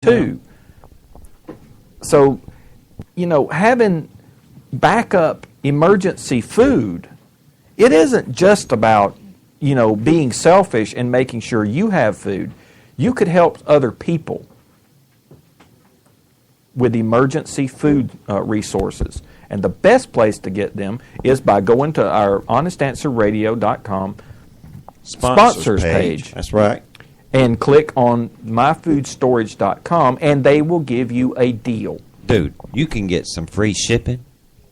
too. So, having backup emergency food, it isn't just about, being selfish and making sure you have food. You could help other people with emergency food resources. And the best place to get them is by going to our honestanswerradio.com sponsors page. That's right. And click on myfoodstorage.com, and they will give you a deal. Dude, you can get some free shipping.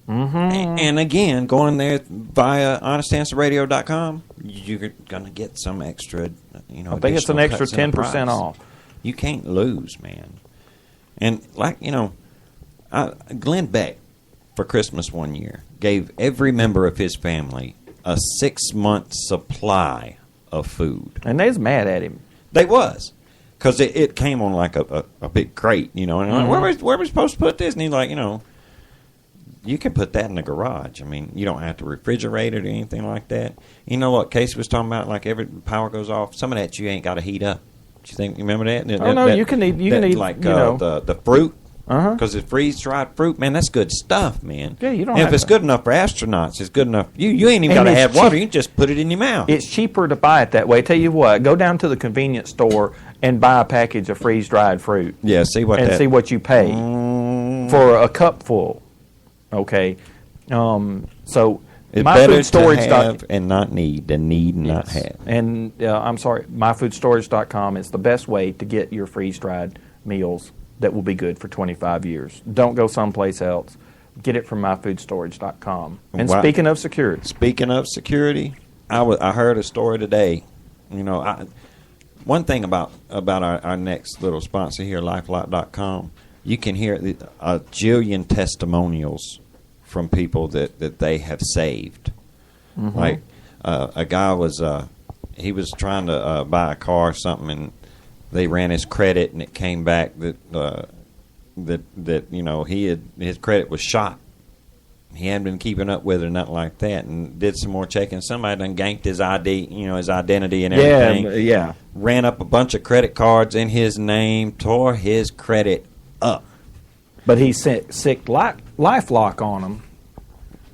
Mm-hmm. And again, going there via honestanswerradio.com, you're going to get some extra, I think it's an extra 10% off. You can't lose, man. And Glenn Beck, for Christmas one year, gave every member of his family a 6-month supply of food. And they was mad at him. They was. Because it came on like a big crate, and like, where are we supposed to put this? And he's like, you can put that in the garage. I mean, you don't have to refrigerate it or anything like that. You know what Casey was talking about? Like every power goes off, some of that you ain't got to heat up. You remember that? You can eat like the fruit. Because it's freeze-dried fruit, man, that's good stuff, man. Yeah, you don't. And have if it's good enough for astronauts, it's good enough. You ain't even got to have water. You can just put it in your mouth. It's cheaper to buy it that way. Tell you what, go down to the convenience store and buy a package of freeze-dried fruit. Yeah, see what you pay for a cup full. Okay, so it's better to have and not need than need and not have. And I'm sorry, myfoodstorage.com is the best way to get your freeze-dried meals that will be good for 25 years. Don't go someplace else. Get it from myfoodstorage.com. And speaking of security, I heard a story today. One thing about our next little sponsor here, lifelock.com, you can hear a jillion testimonials from people that they have saved. Mm-hmm. Like a guy was he was trying to buy a car or something, and they ran his credit, and it came back that his credit was shot. He hadn't been keeping up with it or nothing like that, and did some more checking. Somebody done ganked his ID, his identity and everything. Yeah. Ran up a bunch of credit cards in his name, tore his credit up. But he sent LifeLock on them.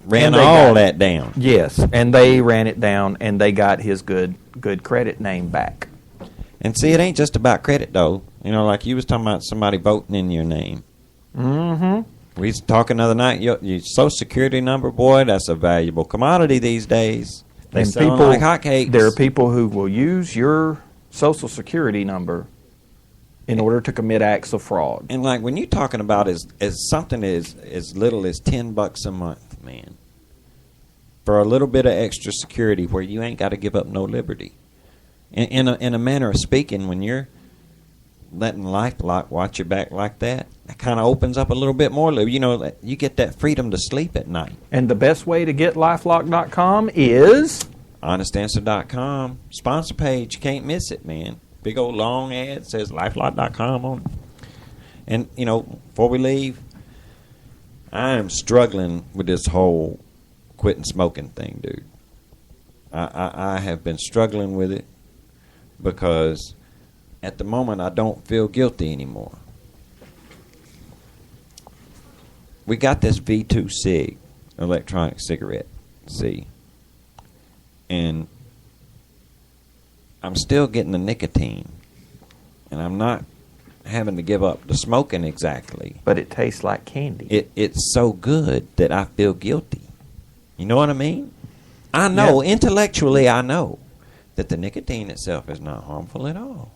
Ran all that down. Yes, and they ran it down, and they got his good credit name back. And see, it ain't just about credit, though. Like you was talking about somebody voting in your name. Mm-hmm. We was talking the other night, your Social Security number, boy, that's a valuable commodity these days. They sell like hotcakes. There are people who will use your Social Security number in order to commit acts of fraud. And like when you're talking about as something as little as $10 a month, man, for a little bit of extra security where you ain't got to give up no liberty. In a manner of speaking, when you're letting LifeLock watch your back like that, that kind of opens up a little bit more. You get that freedom to sleep at night. And the best way to get LifeLock.com is honestanswer.com. Sponsor page. You can't miss it, man. Big old long ad says LifeLock.com on it. And, before we leave, I am struggling with this whole quitting smoking thing, dude. I have been struggling with it. Because at the moment I don't feel guilty anymore. We got this V2 cig, electronic cigarette, see, and I'm still getting the nicotine, and I'm not having to give up the smoking exactly. But it tastes like candy. It's so good that I feel guilty. You know what I mean? I know, intellectually I know that the nicotine itself is not harmful at all,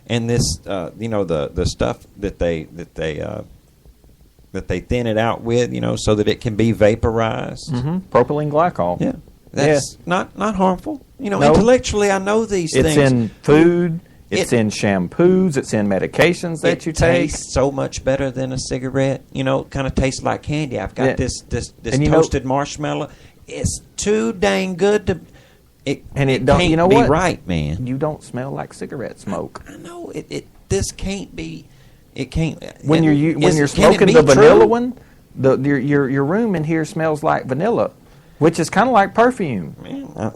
and this, the stuff that they thin it out with, so that it can be vaporized. Mm-hmm. Propylene glycol. Yeah, that's not harmful. Intellectually I know these things. It's in food. It's in shampoos. It's in medications that you take. It tastes so much better than a cigarette. Kind of tastes like candy. I've got this toasted marshmallow. It's too dang good to. It don't. You know what? Be right, man. You don't smell like cigarette smoke. I know it. This can't be. It can't. When you're smoking the vanilla one, your room in here smells like vanilla, which is kind of like perfume. Man,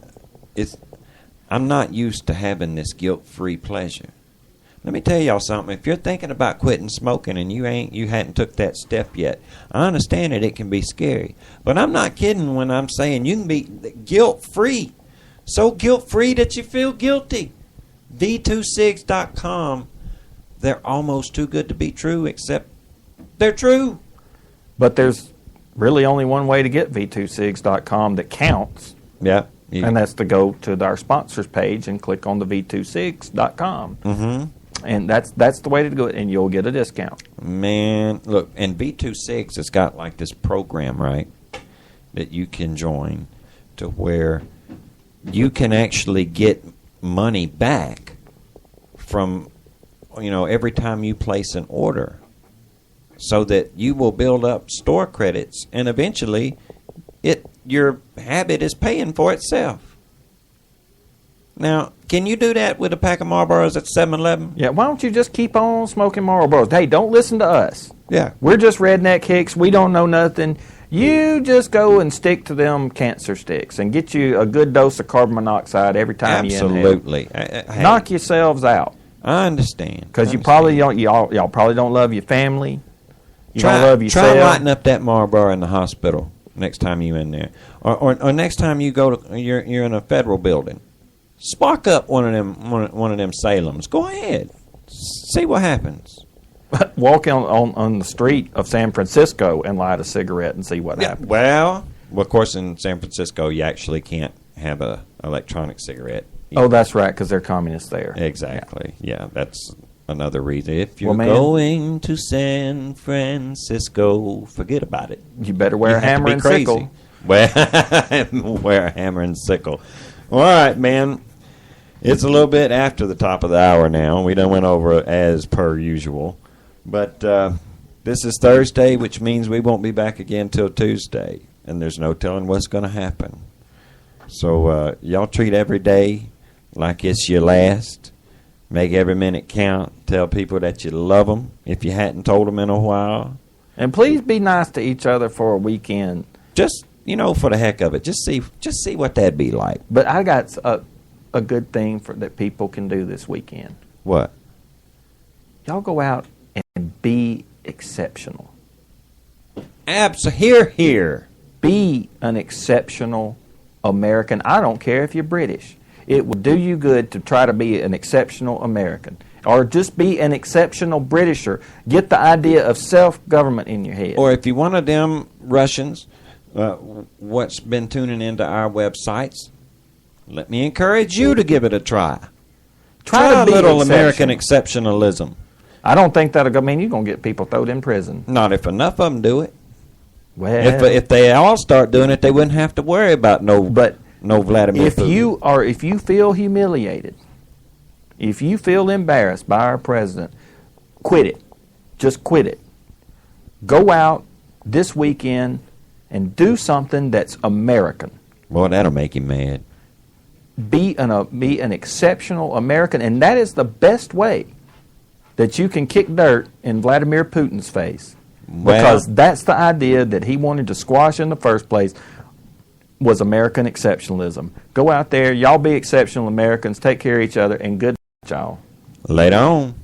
I'm not used to having this guilt-free pleasure, Let me tell y'all something. If you're thinking about quitting smoking and you hadn't took that step yet, I understand it can be scary. But I'm not kidding when I'm saying you can be guilt-free. So guilt-free that you feel guilty. V26.com. They're almost too good to be true, except they're true. But there's really only one way to get V26.com that counts. Yeah. And that's to go to our sponsors page and click on the V26.com. Mm-hmm. And that's the way to do it, and you'll get a discount. Man, look, and V26 has got like this program, right, that you can join to where you can actually get money back from, every time you place an order, so that you will build up store credits, and eventually your habit is paying for itself. Now, can you do that with a pack of Marlboros at 7-Eleven? Yeah, why don't you just keep on smoking Marlboros? Hey, don't listen to us. Yeah. We're just redneck hicks. We don't know nothing. You just go and stick to them cancer sticks and get you a good dose of carbon monoxide every time you inhale. Absolutely. Knock yourselves out. I understand. Because you probably don't. Y'all probably don't love your family. You don't love yourself. Try lighting up that Marlboro in the hospital next time you're in there, or next time you go to you're in a federal building. Spark up one of them Salems. Go ahead. See what happens. Walk on the street of San Francisco and light a cigarette and see what happens. Well, of course, in San Francisco, you actually can't have a electronic cigarette. Oh, that's right, because they're communists there. Exactly. Yeah, that's another reason. If you're going to San Francisco, forget about it. You better wear a hammer and sickle. Wear a hammer and sickle. All right, man. It's a little bit after the top of the hour now. We done went over as per usual. But this is Thursday, which means we won't be back again till Tuesday. And there's no telling what's going to happen. So y'all treat every day like it's your last. Make every minute count. Tell people that you love them if you hadn't told them in a while. And please be nice to each other for a weekend. Just, for the heck of it. Just see what that'd be like. But I got a good thing that people can do this weekend. What? Y'all go out and be exceptional. Here. Be an exceptional American. I don't care if you're British. It will do you good to try to be an exceptional American. Or just be an exceptional Britisher. Get the idea of self-government in your head. Or if you're one of them Russians, what's been tuning into our websites, let me encourage you to give it a try. Try a little American exceptionalism. I don't think that'll go. You're going to get people thrown in prison. Not if enough of them do it. Well, if they all start doing it, they wouldn't have to worry about no Vladimir Putin. If you feel humiliated, if you feel embarrassed by our president, quit it. Just quit it. Go out this weekend and do something that's American. Boy, that'll make him mad. Be an exceptional American, and that is the best way that you can kick dirt in Vladimir Putin's face. Because that's the idea that he wanted to squash in the first place, was American exceptionalism. Go out there, y'all be exceptional Americans, take care of each other, and good night, y'all. Later on.